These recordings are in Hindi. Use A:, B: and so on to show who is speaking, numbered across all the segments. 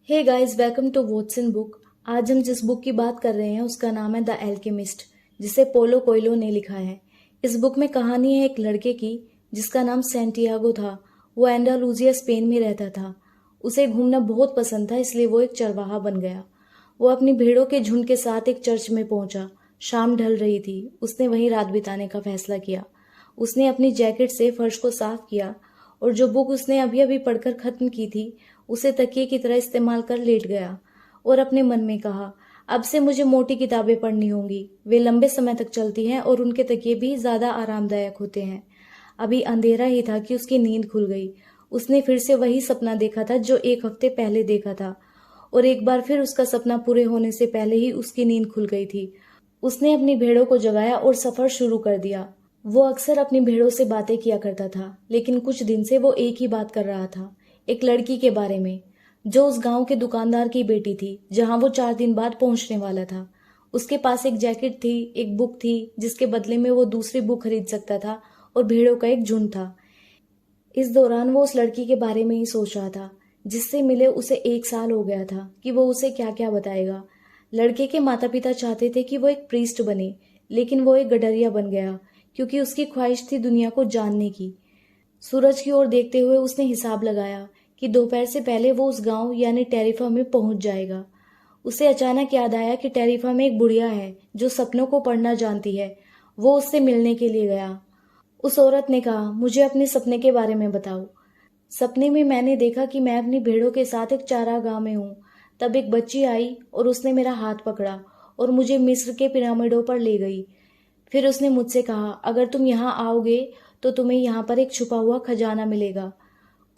A: Hey guys, welcome to Watson book. आज हम जिस बुक की बात कर रहे हैं उसका नाम है द एल्केमिस्ट, जिसे पोलो कोयलो ने लिखा है। इस बुक में कहानी है एक लड़के की जिसका नाम सेंटियागो था। वो एंडालुसिया स्पेन में रहता था। उसे घूमना बहुत पसंद था, इसलिए वो एक चरवाहा बन गया। वो अपनी भेड़ों के झुंड के साथ एक चर्च में पहुंचा। शाम ढल रही थी। उसने वहीं रात बिताने का फैसला किया। उसने अपनी जैकेट से फर्श को साफ किया और जो बुक उसने अभी अभी पढ़कर खत्म की थी उसे तकिए की तरह इस्तेमाल कर लेट गया और अपने मन में कहा, अब से मुझे मोटी किताबें पढ़नी होंगी। वे लंबे समय तक चलती हैं और उनके तकिए भी ज्यादा आरामदायक होते हैं। अभी अंधेरा ही था कि उसकी नींद खुल गई। उसने फिर से वही सपना देखा था जो एक हफ्ते पहले देखा था, और एक बार फिर उसका सपना पूरे होने से पहले ही उसकी नींद खुल गई थी। उसने अपनी भेड़ों को जगाया और सफर शुरू कर दिया। वो अक्सर अपनी भेड़ों से बातें किया करता था, लेकिन कुछ दिन से वो एक ही बात कर रहा था, एक लड़की के बारे में जो उस गांव के दुकानदार की बेटी थी जहां वो 4 दिन बाद पहुंचने वाला था। उसके पास एक जैकेट थी, एक बुक थी जिसके बदले में वो दूसरी बुक खरीद सकता था, और भेड़ों का एक झुंड था। इस दौरान वो उस लड़की के बारे में ही सोच रहा था जिससे मिले उसे 1 साल हो गया था कि वो उसे क्या क्या बताएगा। लड़के के माता पिता चाहते थे कि वो एक प्रीस्ट बने, लेकिन वो एक गडरिया बन गया क्योंकि उसकी ख्वाहिश थी दुनिया को जानने की। सूरज की ओर देखते हुए उसने हिसाब लगाया कि दोपहर से पहले वो उस गांव यानी टेरिफा में पहुंच जाएगा। उसे अचानक याद आया कि टेरिफा में एक बुढ़िया है जो सपनों को पढ़ना जानती है। वो उससे मिलने के लिए गया। उस औरत ने कहा, मुझे अपने सपने के बारे में बताओ। सपने में मैंने देखा कि मैं अपनी भेड़ों के साथ एक चारागाह में हूँ। तब एक बच्ची आई और उसने मेरा हाथ पकड़ा और मुझे मिस्र के पिरामिडों पर ले गई। फिर उसने मुझसे कहा, अगर तुम यहाँ आओगे तो तुम्हें यहाँ पर एक छुपा हुआ खजाना मिलेगा।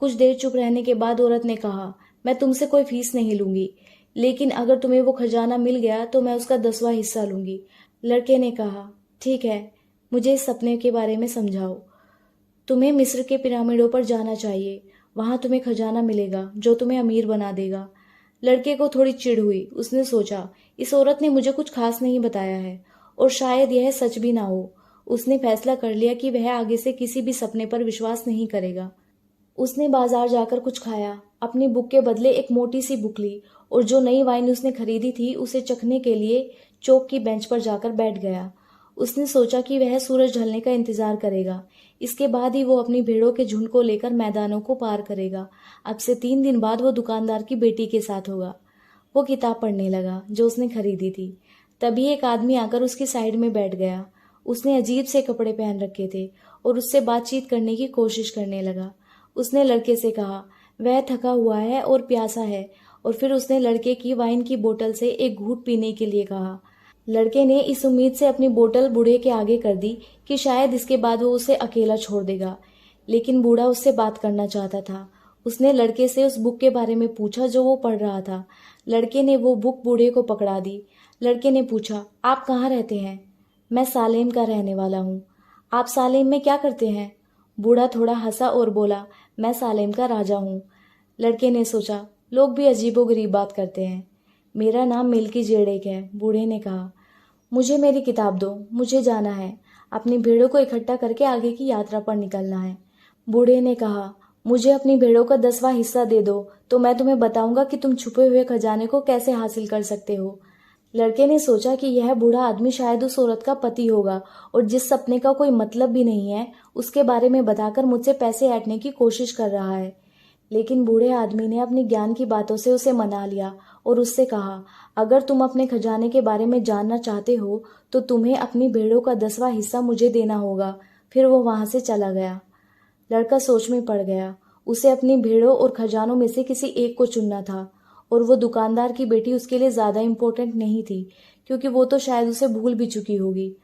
A: कुछ देर चुप रहने के बाद औरत ने कहा, मैं तुमसे कोई फीस नहीं लूंगी, लेकिन अगर तुम्हें वो खजाना मिल गया तो मैं उसका 10वां हिस्सा लूंगी। लड़के ने कहा, ठीक है, मुझे इस सपने के बारे में समझाओ। तुम्हें मिस्र के पिरामिडों पर जाना चाहिए। वहां तुम्हें खजाना मिलेगा जो तुम्हें अमीर बना देगा। लड़के को थोड़ी चिढ़ हुई। उसने सोचा, इस औरत ने मुझे कुछ खास नहीं बताया है और शायद यह सच भी ना हो। उसने फैसला कर लिया कि वह आगे से किसी भी सपने पर विश्वास नहीं करेगा। उसने बाजार जाकर कुछ खाया, अपनी बुक के बदले एक मोटी सी बुक ली और जो नई वाइन उसने खरीदी थी उसे चखने के लिए चौक की बेंच पर जाकर बैठ गया। उसने सोचा कि वह सूरज ढलने का इंतजार करेगा। इसके बाद ही वो अपनी भेड़ों के झुंड को लेकर मैदानों को पार करेगा। अब से 3 दिन बाद वो दुकानदार की बेटी के साथ होगा। वो किताब पढ़ने लगा जो उसने खरीदी थी। तभी एक आदमी आकर उसकी साइड में बैठ गया। उसने अजीब से कपड़े पहन रखे थे और उससे बातचीत करने की कोशिश करने लगा। उसने लड़के से कहा, वह थका हुआ है और प्यासा है, और फिर उसने लड़के की वाइन की बोतल से एक घूंट पीने के लिए कहा। लड़के ने इस उम्मीद से अपनी बोतल बूढ़े के आगे कर दी कि शायद इसके बाद वो उसे अकेला छोड़ देगा, लेकिन बूढ़ा उससे बात करना चाहता था। उसने लड़के से उस बुक के बारे में पूछा जो वो पढ़ रहा था। लड़के ने वो बुक बूढ़े को पकड़ा दी। लड़के ने पूछा, आप कहाँ रहते हैं? मैं सालेम का रहने वाला हूँ। आप सालेम में क्या करते हैं? बूढ़ा थोड़ा हंसा और बोला, मैं सालेम का राजा हूँ। लड़के ने सोचा, लोग भी अजीबोगरीब बात करते हैं। मेरा नाम मिल्की जेडेक है। बूढ़े ने कहा, मुझे मेरी किताब दो, मुझे जाना है। अपनी भेड़ों को इकट्ठा करके आगे की यात्रा पर निकलना है। बूढ़े ने कहा, मुझे अपनी भेड़ों का 10वां हिस्सा दे दो तो मैं तुम्हें बताऊंगा कि तुम छुपे हुए खजाने को कैसे हासिल कर सकते हो। लड़के ने सोचा कि यह बूढ़ा आदमी शायद उस औरत का पति होगा और जिस सपने का कोई मतलब भी नहीं है उसके बारे में बताकर मुझसे पैसे ऐंठने की कोशिश कर रहा है। लेकिन बूढ़े आदमी ने अपनी ज्ञान की बातों से उसे मना लिया और उससे कहा, अगर तुम अपने खजाने के बारे में जानना चाहते हो तो तुम्हें अपनी भेड़ों का 10वां हिस्सा मुझे देना होगा। फिर वो वहां से चला गया। लड़का सोच में पड़ गया। उसे अपनी भेड़ों और खजानों में से किसी एक को चुनना था, और वो दुकानदार की बेटी उसके लिए ज्यादा इम्पोर्टेंट नहीं थी क्योंकि वो तो शायद उसे भूल भी चुकी होगी।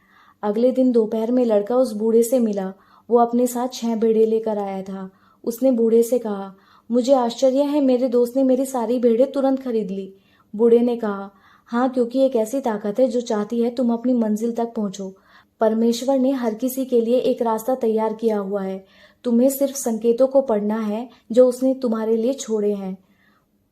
A: अगले दिन दोपहर में लड़का उस बूढ़े से मिला। वो अपने साथ 6 भेड़ें लेकर आया था। उसने बूढ़े से कहा, मुझे आश्चर्य है, मेरे दोस्त ने मेरी सारी भेड़ें तुरंत खरीद ली। बूढ़े ने कहा, हाँ, क्योंकि एक ऐसी ताकत है जो चाहती है तुम अपनी मंजिल तक पहुंचो। परमेश्वर ने हर किसी के लिए एक रास्ता तैयार किया हुआ है। तुम्हें सिर्फ संकेतों को पढ़ना है जो उसने तुम्हारे लिए छोड़े हैं।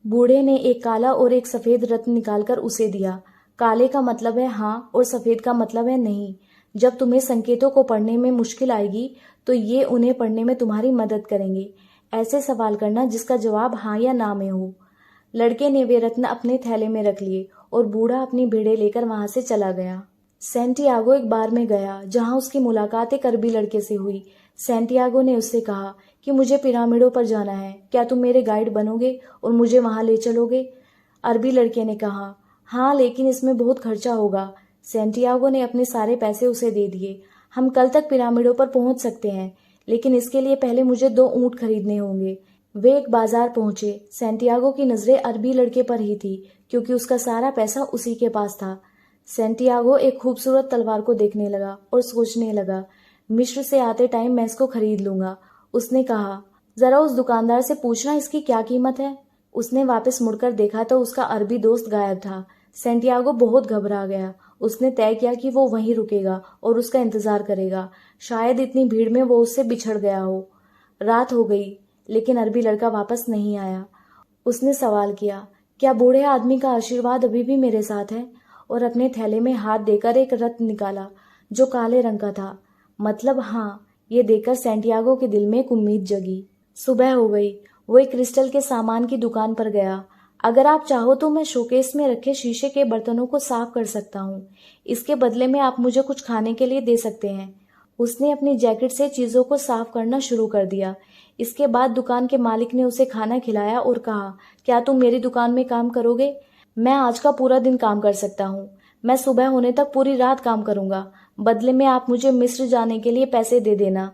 A: बूढ़े ने एक काला और एक सफेद रत्न निकालकर उसे दिया। काले का मतलब है हाँ और सफेद का मतलब है नहीं। जब तुम्हें संकेतों को पढ़ने में मुश्किल आएगी तो ये उन्हें पढ़ने में तुम्हारी मदद करेंगे। ऐसे सवाल करना जिसका जवाब हाँ या ना में हो। लड़के ने वे रत्न अपने थैले में रख लिए और बूढ़ा अपनी भेड़ें लेकर वहां से चला गया। सैंटियागो एक बार में गया जहां उसकी मुलाकात एक अरबी लड़के से हुई। सैंटियागो ने उससे कहा कि मुझे पिरामिडों पर जाना है, क्या तुम मेरे गाइड बनोगे और मुझे वहां ले चलोगे? अरबी लड़के ने कहा, हाँ, लेकिन इसमें बहुत खर्चा होगा। सैंटियागो ने अपने सारे पैसे उसे दे दिए। हम कल तक पिरामिडों पर पहुंच सकते हैं, लेकिन इसके लिए पहले मुझे 2 ऊंट खरीदने होंगे। वे एक बाजार पहुंचे। सैंटियागो की नजरें अरबी लड़के पर ही थी, क्योंकि उसका सारा पैसा उसी के पास था। सैंटियागो एक खूबसूरत तलवार को देखने लगा और सोचने लगा, मिस्र से आते टाइम मैं इसको खरीद लूंगा। उसने कहा, जरा उस दुकानदार से पूछना इसकी क्या कीमत है। उसने वापस मुड़कर देखा तो उसका अरबी दोस्त गायब था। सैंटियागो बहुत घबरा गया। उसने तय किया कि वो वहीं रुकेगा और उसका इंतजार करेगा। शायद इतनी भीड़ में वो उससे बिछड़ गया हो। रात हो गई, लेकिन अरबी लड़का वापस नहीं आया। उसने सवाल किया, क्या बूढ़े आदमी का आशीर्वाद अभी भी मेरे साथ है? और अपने थैले में हाथ देकर एक रत्न निकाला जो काले रंग का था। मतलब हाँ, ये देखकर सैंटियागो के दिल में एक उम्मीद जगी। सुबह हो गई। वो एक क्रिस्टल के सामान की दुकान पर गया। अगर आप चाहो तो मैं शोकेस में रखे शीशे के बर्तनों को साफ कर सकता हूँ। इसके बदले में आप मुझे कुछ खाने के लिए दे सकते हैं। उसने अपनी जैकेट से चीजों को साफ करना शुरू कर दिया। इसके बाद दुकान के मालिक ने उसे खाना खिलाया और कहा, क्या तुम मेरी दुकान में काम करोगे? मैं आज का पूरा दिन काम कर सकता हूँ। मैं सुबह होने तक पूरी रात काम करूंगा। बदले में आप मुझे मिस्र जाने के लिए पैसे दे देना।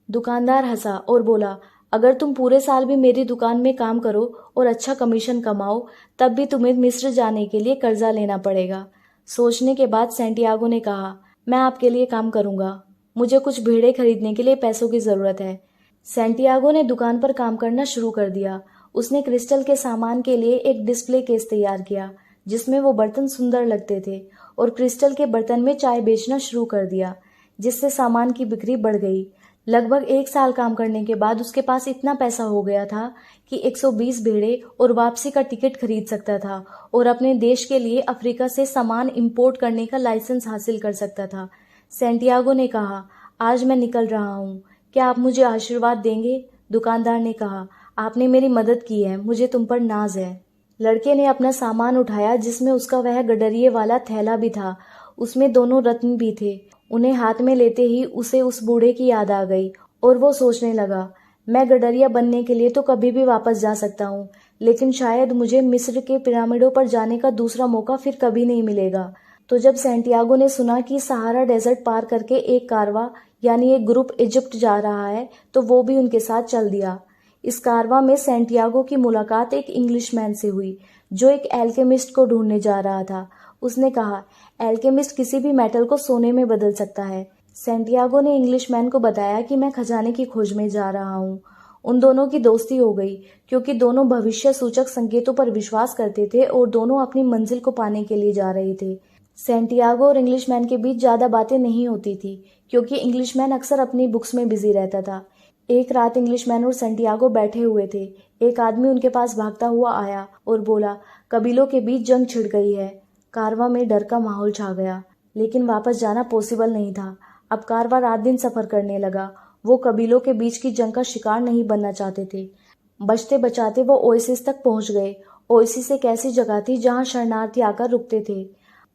A: दुकानदार हंसा और बोला, अगर तुम पूरे साल भी मेरी दुकान में काम करो और अच्छा कमीशन कमाओ, तब भी तुम्हें मिस्र जाने के लिए कर्जा लेना पड़ेगा। सोचने के बाद सैंटियागो ने कहा, मैं आपके लिए काम करूंगा। मुझे कुछ भेड़ें खरीदने के लिए पैसों की जरूरत है। सैंटियागो ने दुकान पर काम करना शुरू कर दिया। उसने क्रिस्टल के सामान के लिए एक डिस्प्ले केस तैयार किया जिसमें वो बर्तन सुंदर लगते थे और क्रिस्टल के बर्तन में चाय बेचना शुरू कर दिया, जिससे सामान की बिक्री बढ़ गई। लगभग 1 साल काम करने के बाद उसके पास इतना पैसा हो गया था कि 120 भेड़े और वापसी का टिकट खरीद सकता था और अपने देश के लिए अफ्रीका से सामान इंपोर्ट करने का लाइसेंस हासिल कर सकता था। सैंटियागो ने कहा, आज मैं निकल रहा हूँ, क्या आप मुझे आशीर्वाद देंगे? दुकानदार ने कहा, आपने मेरी मदद की है, मुझे तुम पर नाज है। लड़के ने अपना सामान उठाया जिसमें उसका वह गडरिये वाला थैला भी था। उसमें दोनों रत्न भी थे। उन्हें हाथ में लेते ही उसे उस बूढ़े की याद आ गई और वो सोचने लगा, मैं गडरिया बनने के लिए तो कभी भी वापस जा सकता हूँ, लेकिन शायद मुझे मिस्र के पिरामिडों पर जाने का दूसरा मौका फिर कभी नहीं मिलेगा। तो जब सैंटियागो ने सुना कि सहारा डेजर्ट पार करके एक कारवा यानी एक ग्रुप इजिप्ट जा रहा है, तो वो भी उनके साथ चल दिया। इस कारवा में सैंटियागो की मुलाकात एक इंग्लिशमैन से हुई जो एक एल्केमिस्ट को ढूंढने जा रहा था। उसने कहा, एल्केमिस्ट किसी भी मेटल को सोने में बदल सकता है। सैंटियागो ने इंग्लिशमैन को बताया कि मैं खजाने की खोज में जा रहा हूँ। उन दोनों की दोस्ती हो गई क्योंकि दोनों भविष्य सूचक संकेतों पर विश्वास करते थे और दोनों अपनी मंजिल को पाने के लिए जा रहे थे। सैंटियागो और इंग्लिशमैन के बीच ज्यादा बातें नहीं होती थी क्योंकि इंग्लिशमैन अक्सर अपनी बुक्स में बिजी रहता था। एक रात इंग्लिशमैन और सैंटियागो बैठे हुए थे। एक आदमी उनके पास भागता हुआ आया और बोला, कबीलों के बीच जंग छिड़ गई है। कारवां में डर का माहौल छा गया, लेकिन वापस जाना पॉसिबल नहीं था। अब कारवां रात दिन सफर करने लगा। वो कबीलों के बीच की जंग का शिकार नहीं बनना चाहते थे। बचते बचाते वो ओएसिस तक पहुंच गए। ओएसिस एक ऐसी जगह थी जहां शरणार्थी आकर रुकते थे।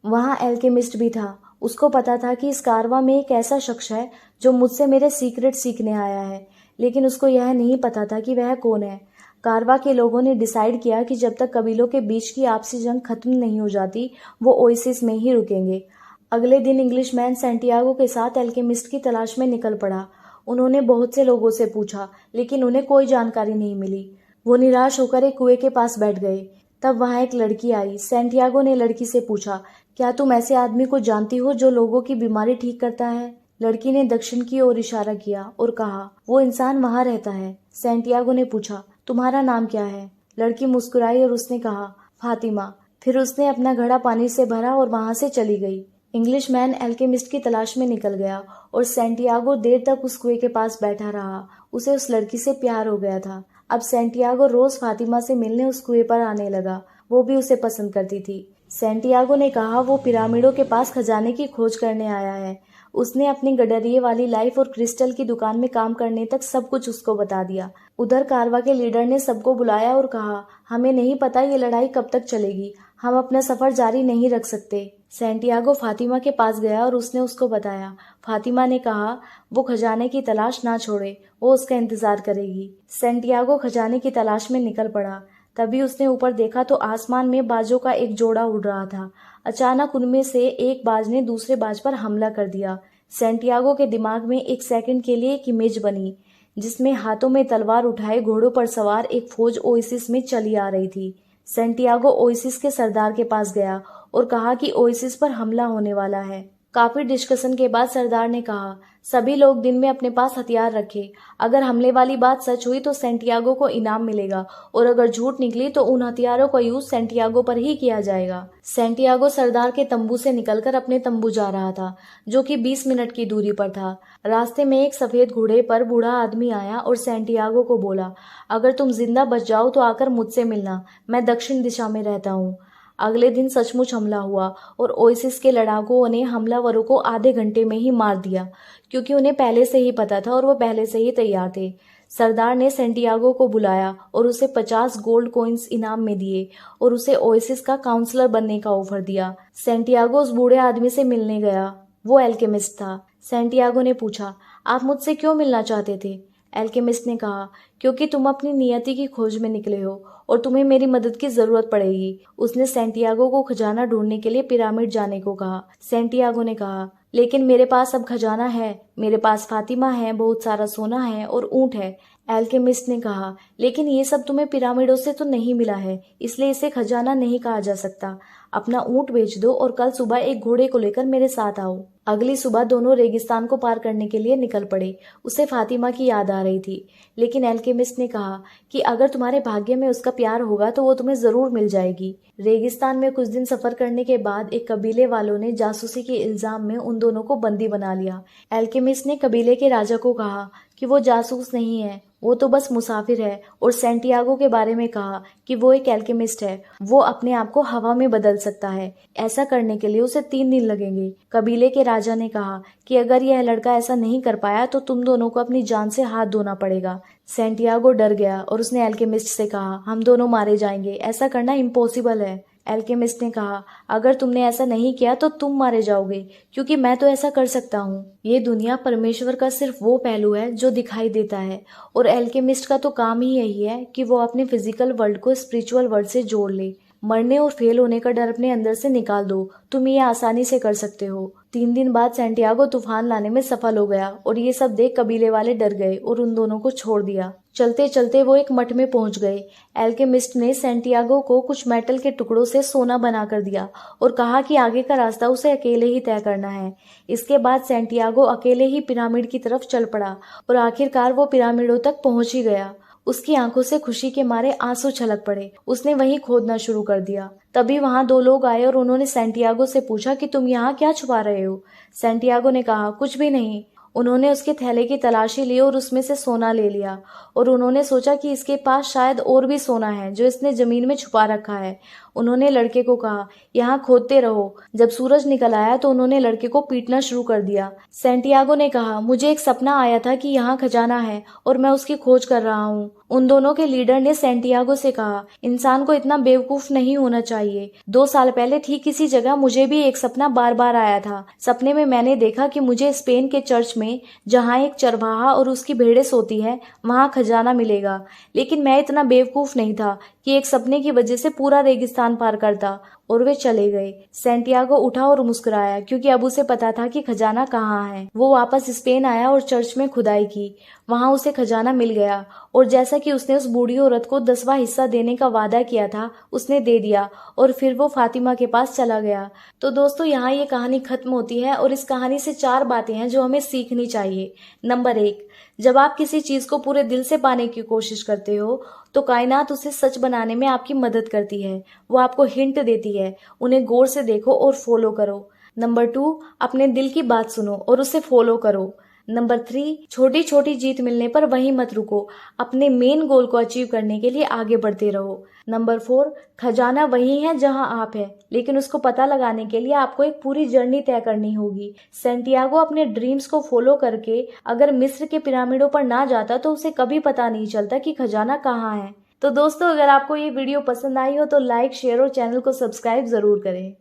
A: वहां एल्केमिस्ट भी था। उसको पता था कि इस कारवां में एक ऐसा शख्स है जो मुझसे मेरे सीक्रेट सीखने आया है, लेकिन उसको यह नहीं पता था कि वह कौन है। कारवा के लोगों ने डिसाइड किया कि जब तक कबीलों के बीच की आपसी जंग खत्म नहीं हो जाती, वो ओएसिस में ही रुकेंगे। अगले दिन इंग्लिशमैन सैंटियागो के साथ एल्केमिस्ट की तलाश में निकल पड़ा। उन्होंने बहुत से लोगों से पूछा, लेकिन उन्हें कोई जानकारी नहीं मिली। वो निराश होकर एक कुएं के पास बैठ गए। तब वहां एक लड़की आई। सैंटियागो ने लड़की से पूछा, क्या तुम ऐसे आदमी को जानती हो जो लोगों की बीमारी ठीक करता है? लड़की ने दक्षिण की ओर इशारा किया और कहा, वो इंसान वहां रहता है। सैंटियागो ने पूछा, तुम्हारा नाम क्या है? लड़की मुस्कुराई और उसने कहा, फातिमा। फिर उसने अपना घड़ा पानी से भरा और वहां से चली गई। इंग्लिशमैन एल्केमिस्ट की तलाश में निकल गया और सैंटियागो देर तक उस कुएं के पास बैठा रहा। उसे उस लड़की से प्यार हो गया था। अब सैंटियागो रोज फातिमा से मिलने उस कुएं पर आने लगा। वो भी उसे पसंद करती थी। सैंटियागो ने कहा वो पिरामिडों के पास खजाने की खोज करने आया है। उसने अपनी गडरिये वाली लाइफ और क्रिस्टल की दुकान में काम करने तक सब कुछ उसको बता दिया। उधर कारवा के लीडर ने सबको बुलाया और कहा, हमें नहीं पता ये लड़ाई कब तक चलेगी, हम अपना सफर जारी नहीं रख सकते। सैंटियागो फातिमा के पास गया और उसने उसको बताया। फातिमा ने कहा वो खजाने की तलाश ना छोड़े, वो उसका इंतजार करेगी। सैंटियागो खजाने की तलाश में निकल पड़ा। तभी उसने ऊपर देखा तो आसमान में बाजों का एक जोड़ा उड़ रहा था। अचानक उनमें से एक बाज ने दूसरे बाज पर हमला कर दिया। सैंटियागो के दिमाग में एक सेकंड के लिए एक इमेज बनी जिसमें हाथों में तलवार उठाए घोड़ों पर सवार एक फौज ओएसिस में चली आ रही थी। सैंटियागो ओएसिस के सरदार के पास गया और कहा कि ओएसिस पर हमला होने वाला है। काफी डिस्कशन के बाद सरदार ने कहा, सभी लोग दिन में अपने पास हथियार रखें। अगर हमले वाली बात सच हुई तो सैंटियागो को इनाम मिलेगा और अगर झूठ निकली तो उन हथियारों का यूज सैंटियागो पर ही किया जाएगा। सैंटियागो सरदार के तंबू से निकलकर अपने तंबू जा रहा था, जो कि 20 मिनट की दूरी पर था। रास्ते में एक सफेद घोड़े पर बूढ़ा आदमी आया और सैंटियागो को बोला, अगर तुम जिंदा बच जाओ तो आकर मुझसे मिलना, मैं दक्षिण दिशा में रहता हूँ। अगले दिन सचमुच हमला हुआ और ओएसिस के लड़ाकों ने हमलावरों को आधे घंटे में ही मार दिया, क्योंकि उन्हें पहले से ही पता था और वो पहले से ही तैयार थे। सरदार ने सैंटियागो को बुलाया और उसे 50 गोल्ड कॉइन्स इनाम में दिए और उसे ओएसिस का काउंसलर बनने का ऑफर दिया। सैंटियागो उस बूढ़े आदमी से मिलने गया। वो एल्केमिस्ट था। सैंटियागो ने पूछा, आप मुझसे क्यों मिलना चाहते थे? एल्केमिस्ट ने कहा, क्योंकि तुम अपनी नियति की खोज में निकले हो और तुम्हें मेरी मदद की जरूरत पड़ेगी। उसने सैंटियागो को खजाना ढूंढने के लिए पिरामिड जाने को कहा। सैंटियागो ने कहा, लेकिन मेरे पास अब खजाना है, मेरे पास फातिमा है, बहुत सारा सोना है और ऊंट है। एल्केमिस्ट ने कहा, लेकिन ये सब तुम्हें पिरामिडों से तो नहीं मिला है, इसलिए इसे खजाना नहीं कहा जा सकता। अपना ऊंट बेच दो और कल सुबह एक घोड़े को लेकर मेरे साथ आओ। अगली सुबह दोनों रेगिस्तान को पार करने के लिए निकल पड़े। उसे फातिमा की याद आ रही थी, लेकिन एल्केमिस्ट ने कहा कि अगर तुम्हारे भाग्य में उसका प्यार होगा तो वो तुम्हें जरूर मिल जाएगी। रेगिस्तान में कुछ दिन सफर करने के बाद एक कबीले वालों ने जासूसी के इल्जाम में उन दोनों को बंदी बना लिया। एल्केमिस्ट ने कबीले के राजा को कहा कि वो जासूस नहीं है, वो तो बस मुसाफिर है, और सैंटियागो के बारे में कहा कि वो एक एल्केमिस्ट है, वो अपने आप को हवा में बदल सकता है। ऐसा करने के लिए उसे 3 दिन लगेंगे। कबीले के राजा ने कहा कि अगर यह लड़का ऐसा नहीं कर पाया तो तुम दोनों को अपनी जान से हाथ धोना पड़ेगा। सैंटियागो डर गया और उसने एल्केमिस्ट से कहा, हम दोनों मारे जाएंगे, ऐसा करना इम्पॉसिबल है। एल्केमिस्ट ने कहा, अगर तुमने ऐसा नहीं किया तो तुम मारे जाओगे, क्योंकि मैं तो ऐसा कर सकता हूँ। ये दुनिया परमेश्वर का सिर्फ वो पहलू है जो दिखाई देता है, और एल्केमिस्ट का तो काम ही यही है कि वो अपने फिजिकल वर्ल्ड को स्पिरिचुअल वर्ल्ड से जोड़ ले। मरने और फेल होने का डर अपने अंदर से निकाल दो, तुम ये आसानी से कर सकते हो। 3 दिन बाद सैंटियागो तूफान लाने में सफल हो गया और ये सब देख कबीले वाले डर गए और उन दोनों को छोड़ दिया। चलते चलते वो एक मठ में पहुंच गए। एल्केमिस्ट ने सैंटियागो को कुछ मेटल के टुकड़ों से सोना बना कर दिया और कहा कि आगे का रास्ता उसे अकेले ही तय करना है। इसके बाद सैंटियागो अकेले ही पिरामिड की तरफ चल पड़ा और आखिरकार वो पिरामिडों तक पहुंच ही गया। उसकी आंखों से खुशी के मारे आंसू छलक पड़े। उसने वहीं खोदना शुरू कर दिया। तभी वहां 2 लोग आए और उन्होंने सैंटियागो से पूछा कि तुम यहाँ क्या छुपा रहे हो? सैंटियागो ने कहा, कुछ भी नहीं। उन्होंने उसके थैले की तलाशी ली और उसमें से सोना ले लिया, और उन्होंने सोचा कि इसके पास शायद और भी सोना है जो इसने जमीन में छुपा रखा है। उन्होंने लड़के को कहा, यहाँ खोदते रहो। जब सूरज निकल आया तो उन्होंने लड़के को पीटना शुरू कर दिया। सैंटियागो ने कहा, मुझे एक सपना आया था कि यहाँ खजाना है और मैं उसकी खोज कर रहा हूँ। उन दोनों के लीडर ने सैंटियागो से कहा, इंसान को इतना बेवकूफ नहीं होना चाहिए। 2 साल पहले ठीक इसी जगह मुझे भी एक सपना बार बार आया था। सपने में मैंने देखा कि मुझे स्पेन के चर्च में, जहाँ एक चरवाहा और उसकी भेड़ें सोती है, वहाँ खजाना मिलेगा। लेकिन मैं इतना बेवकूफ नहीं था कि एक सपने की वजह से पूरा रेगिस्तान पार करता। और वे चले गए। सैंटियागो उठा और मुस्कुराया, क्योंकि अब उसे पता था कि खजाना कहाँ है। वो वापस स्पेन आया और चर्च में खुदाई की। वहां उसे खजाना मिल गया, और जैसा कि उसने उस बूढ़ी औरत को 10वां हिस्सा देने का वादा किया था, उसने दे दिया, और फिर वो फातिमा के पास चला गया। तो दोस्तों, यहाँ ये कहानी खत्म होती है, और इस कहानी से 4 बातें हैं जो हमें सीखनी चाहिए। नंबर 1, जब आप किसी चीज को पूरे दिल से पाने की कोशिश करते हो तो कायनात उसे सच बनाने में आपकी मदद करती है। वो आपको हिंट देती है, उन्हें गौर से देखो और फॉलो करो। नंबर 2, अपने दिल की बात सुनो और उसे फॉलो करो। नंबर 3, छोटी छोटी जीत मिलने पर वहीं मत रुको, अपने मेन गोल को अचीव करने के लिए आगे बढ़ते रहो। नंबर 4, खजाना वही है जहां आप है, लेकिन उसको पता लगाने के लिए आपको एक पूरी जर्नी तय करनी होगी। सैंटियागो अपने ड्रीम्स को फॉलो करके अगर मिस्र के पिरामिडों पर ना जाता तो उसे कभी पता नहीं चलता कि खजाना कहाँ है। तो दोस्तों, अगर आपको ये वीडियो पसंद आई हो तो लाइक, शेयर और चैनल को सब्सक्राइब जरूर करें।